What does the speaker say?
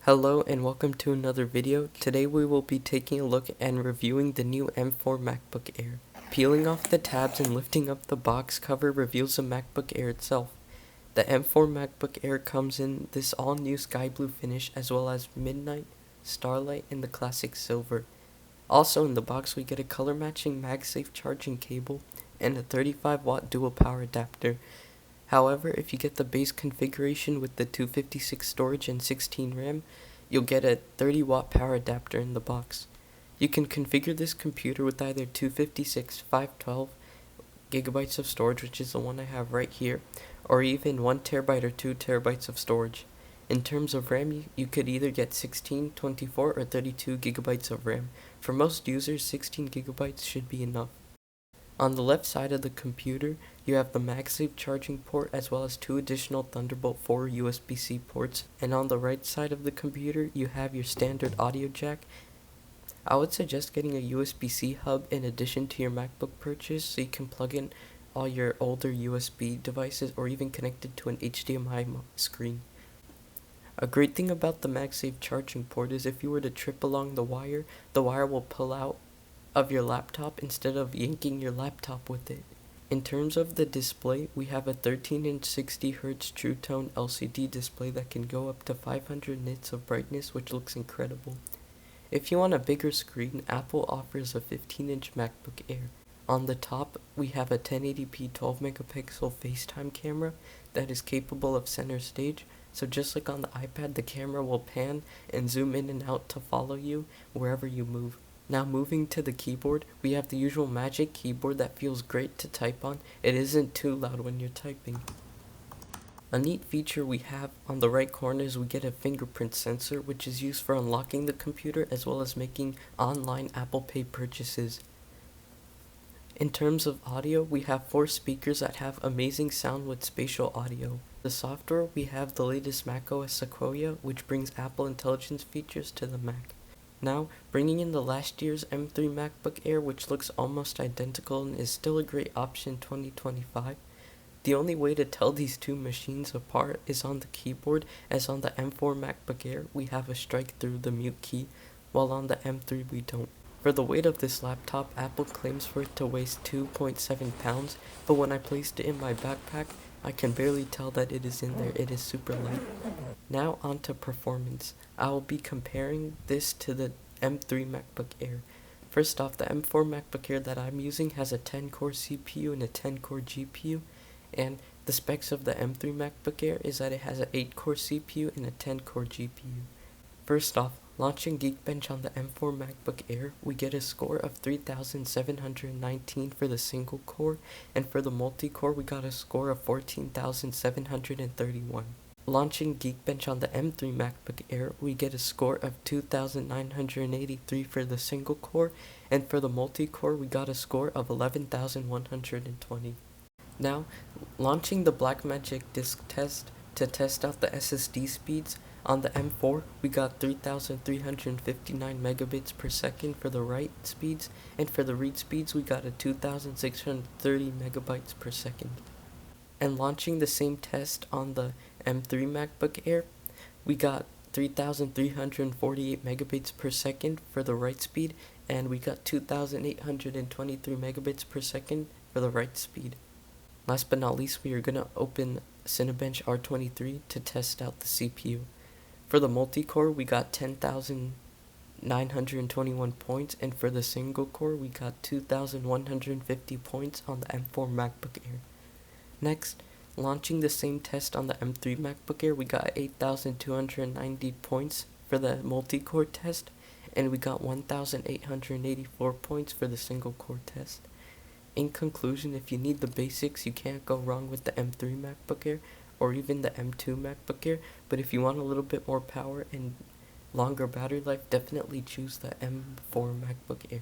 Hello and welcome to another video. Today we will be taking a look and reviewing the new M4 MacBook Air. Peeling off the tabs and lifting up the box cover reveals the MacBook Air itself. The M4 MacBook Air comes in this all new sky blue finish as well as midnight, starlight, and the classic silver. Also in the box we get a color matching MagSafe charging cable and a 35-watt dual power adapter. However, if you get the base configuration with the 256 storage and 16 RAM, you'll get a 30-watt power adapter in the box. You can configure this computer with either 256, 512 gigabytes of storage, which is the one I have right here, or even 1 terabyte or 2 terabytes of storage. In terms of RAM, you could either get 16, 24, or 32 gigabytes of RAM. For most users, 16 gigabytes should be enough. On the left side of the computer, you have the MagSafe charging port as well as 2 additional Thunderbolt 4 USB-C ports, and on the right side of the computer, you have your standard audio jack. I would suggest getting a USB-C hub in addition to your MacBook purchase so you can plug in all your older USB devices or even connect it to an HDMI screen. A great thing about the MagSafe charging port is if you were to trip along the wire will pull out of your laptop instead of yanking your laptop with it. In terms of the display, we have a 13-inch 60Hz True Tone LCD display that can go up to 500 nits of brightness, which looks incredible. If you want a bigger screen, Apple offers a 15-inch MacBook Air. On the top, we have a 1080p 12-megapixel FaceTime camera that is capable of center stage, so just like on the iPad, the camera will pan and zoom in and out to follow you wherever you move. Now moving to the keyboard, we have the usual Magic Keyboard that feels great to type on. It isn't too loud when you're typing. A neat feature we have on the right corner is we get a fingerprint sensor, which is used for unlocking the computer as well as making online Apple Pay purchases. In terms of audio, we have 4 speakers that have amazing sound with spatial audio. The software, we have the latest macOS Sequoia, which brings Apple Intelligence features to the Mac. Now, bringing in the last year's M3 MacBook Air, which looks almost identical and is still a great option in 2025. The only way to tell these two machines apart is on the keyboard, as on the M4 MacBook Air we have a strike through the mute key, while on the M3 we don't. For the weight of this laptop, Apple claims for it to weigh 2.7 pounds, but when I placed it in my backpack, I can barely tell that it is in there. It is super light. Now on to performance. I will be comparing this to the M3 MacBook Air. First off, the M4 MacBook Air that I'm using has a 10-core CPU and a 10-core GPU, and the specs of the M3 MacBook Air is that it has an 8-core CPU and a 10-core GPU. First off, launching Geekbench on the M4 MacBook Air, we get a score of 3,719 for the single core, and for the multi-core we got a score of 14,731. Launching Geekbench on the M3 MacBook Air, we get a score of 2,983 for the single core, and for the multi-core we got a score of 11,120. Now, launching the Blackmagic disk test to test out the SSD speeds, on the M4 we got 3,359 megabits per second for the write speeds, and for the read speeds we got a 2,630 megabytes per second. And launching the same test on the M3 MacBook Air, we got 3,348 megabits per second for the write speed, and we got 2,823 megabits per second for the write speed. Last but not least, we are going to open Cinebench R23 to test out the CPU. For the multi-core, we got 10,921 points, and for the single core, we got 2,150 points on the M4 MacBook Air. Next, launching the same test on the M3 MacBook Air, we got 8,290 points for the multi-core test, and we got 1,884 points for the single core test. In conclusion, if you need the basics, you can't go wrong with the M3 MacBook Air or even the M2 MacBook Air, but if you want a little bit more power and longer battery life, definitely choose the M4 MacBook Air.